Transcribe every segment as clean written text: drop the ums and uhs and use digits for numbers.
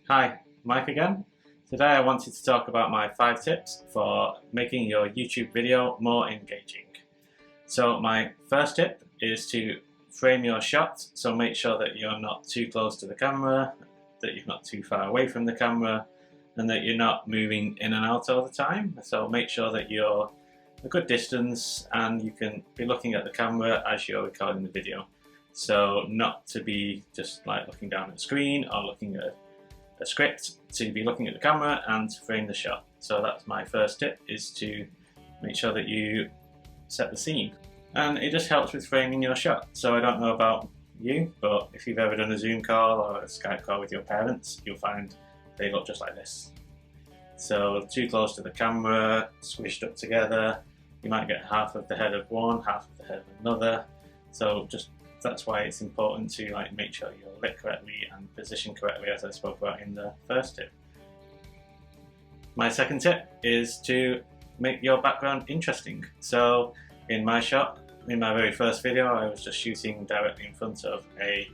Hi, Mike again. Today I wanted to talk about my 5 tips for making your YouTube video more engaging. So my first tip is to frame your shot, so make sure that you're not too close to the camera, that you're not too far away from the camera, and that you're not moving in and out all the time. So make sure that you're a good distance and you can be looking at the camera as you're recording the video. So not to be just like looking down at the screen or looking at a script, to be looking at the camera and to frame the shot. So that's my first tip, is to make sure that you set the scene. And it just helps with framing your shot. So I don't know about you, but if you've ever done a Zoom call or a Skype call with your parents, you'll find they look just like this. So too close to the camera, squished up together, you might get half of the head of one, half of the head of another. So that's why it's important to make sure you're lit correctly and positioned correctly, as I spoke about in the first tip. My second tip is to make your background interesting. So in my shot, in my very first video, I was just shooting directly in front of a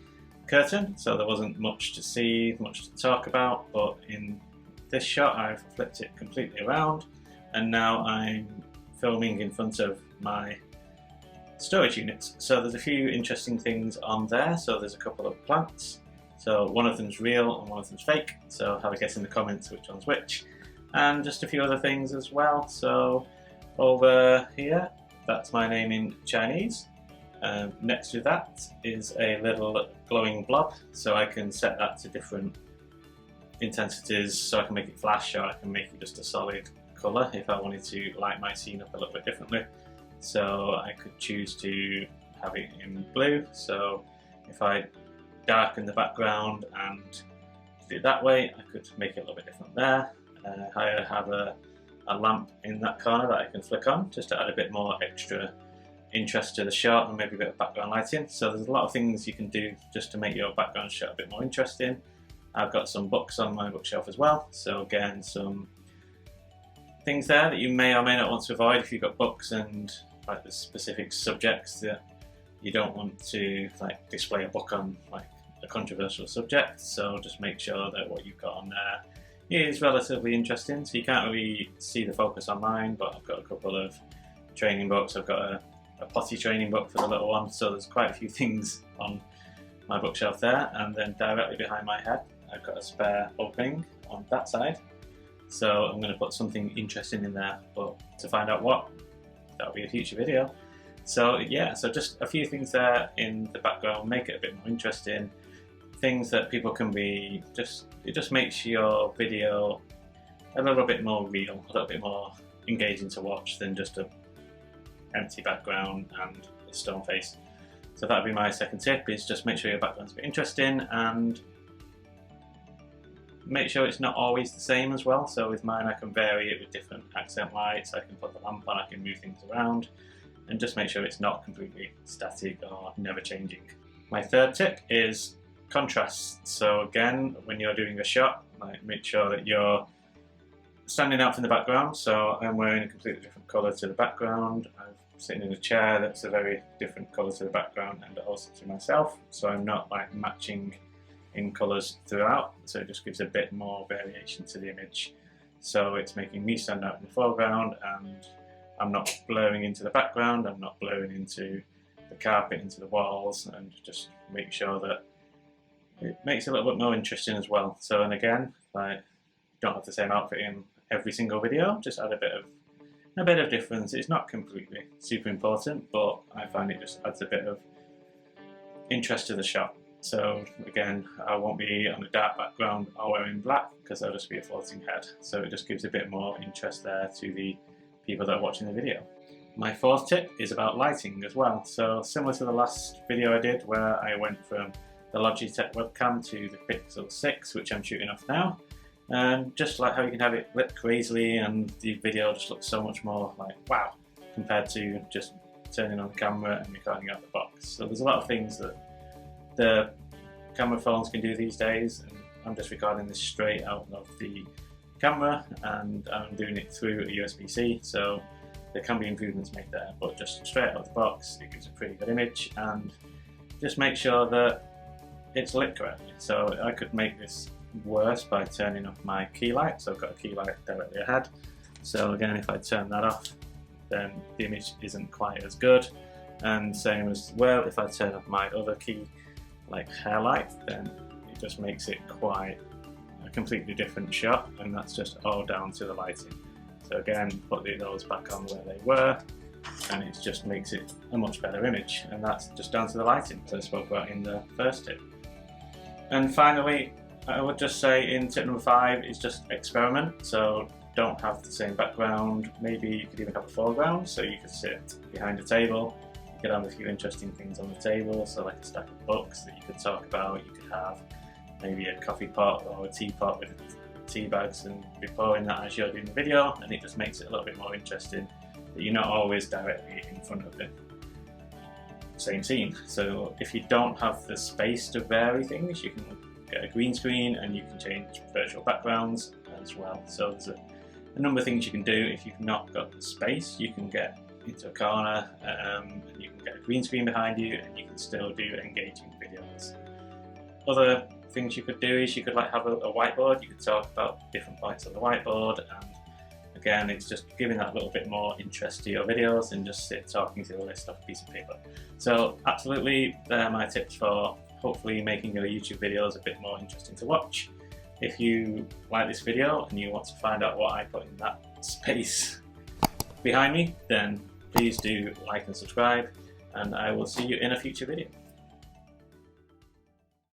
curtain, so there wasn't much to see, much to talk about, but in this shot I've flipped it completely around and now I'm filming in front of my storage units. So there's a few interesting things on there. So there's a couple of plants. So one of them's real and one of them's fake. So have a guess in the comments which one's which. And just a few other things as well. So over here, that's my name in Chinese. Next to that is a little glowing blob. So I can set that to different intensities. So I can make it flash, or I can make it just a solid color if I wanted to light my scene up a little bit differently. So I could choose to have it in blue. So if I darken the background and do it that way, I could make it a little bit different there. I have a lamp in that corner that I can flick on just to add a bit more extra interest to the shot and maybe a bit of background lighting. So there's a lot of things you can do just to make your background shot a bit more interesting. I've got some books on my bookshelf as well. So again, some things there that you may or may not want to avoid if you've got books and the specific subjects that you don't want to display a book on a controversial subject. So just make sure that what you've got on there is relatively interesting. So you can't really see the focus on mine, but I've got a couple of training books. I've got a potty training book for the little one. So there's quite a few things on my bookshelf there. And then directly behind my head, I've got a spare opening on that side. So I'm going to put something interesting in there, but to find out what, that'll be a future video. So yeah, so just a few things there in the background, make it a bit more interesting. Things that people can be, it just makes your video a little bit more real, a little bit more engaging to watch than just an empty background and a stone face. So that'd be my second tip, is just make sure your background's a bit interesting and make sure it's not always the same as well. So with mine I can vary it with different accent lights, I can put the lamp on, I can move things around, and just make sure it's not completely static or never changing. My third tip is contrast. So again, when you're doing a shot, make sure that you're standing out from the background. So I'm wearing a completely different colour to the background. I'm sitting in a chair that's a very different colour to the background and also to myself. So I'm not matching in colours throughout, so it just gives a bit more variation to the image. So it's making me stand out in the foreground and I'm not blurring into the background, I'm not blurring into the carpet, into the walls, and just make sure that it makes it a little bit more interesting as well. So, and again, don't have the same outfit in every single video, just add a bit of difference. It's not completely super important, but I find it just adds a bit of interest to the shot. So again, I won't be on a dark background or wearing black because I'll just be a floating head. So it just gives a bit more interest there to the people that are watching the video. My fourth tip is about lighting as well. So similar to the last video I did where I went from the Logitech webcam to the Pixel 6, which I'm shooting off now. And just like how you can have it lit crazily and the video just looks so much more wow, compared to just turning on the camera and recording out the box. So there's a lot of things that the camera phones can do these days, and I'm just recording this straight out of the camera and I'm doing it through a USB-C, so there can be improvements made there, but just straight out of the box it gives a pretty good image, and just make sure that it's lit correctly. So I could make this worse by turning off my key light. So I've got a key light directly ahead. So again, if I turn that off, then the image isn't quite as good. And same as well, if I turn off my other key, like hair light, then it just makes it quite a completely different shot, and that's just all down to the lighting. So again, put those back on where they were, and it just makes it a much better image, and that's just down to the lighting, as I spoke about in the first tip. And finally, I would just say in tip number 5 is just experiment. So don't have the same background, maybe you could even have a foreground, so you could sit behind a table, you could have a few interesting things on the table, so like a stack of books that you could talk about, you could have maybe a coffee pot or a teapot with tea bags and be pouring that as you're doing the video, and it just makes it a little bit more interesting that you're not always directly in front of the same scene. So if you don't have the space to vary things, you can get a green screen and you can change virtual backgrounds as well. So there's a number of things you can do. If you've not got the space, you can get into a corner and you can get a green screen behind you, and you can still do engaging videos. Other things you could do is you could like have a whiteboard. You could talk about different points on the whiteboard, and again, it's just giving that little bit more interest to your videos and just sit talking through a list off a piece of paper. So absolutely, they're my tips for hopefully making your YouTube videos a bit more interesting to watch. If you like this video and you want to find out what I put in that space behind me, then please do like and subscribe, and I will see you in a future video.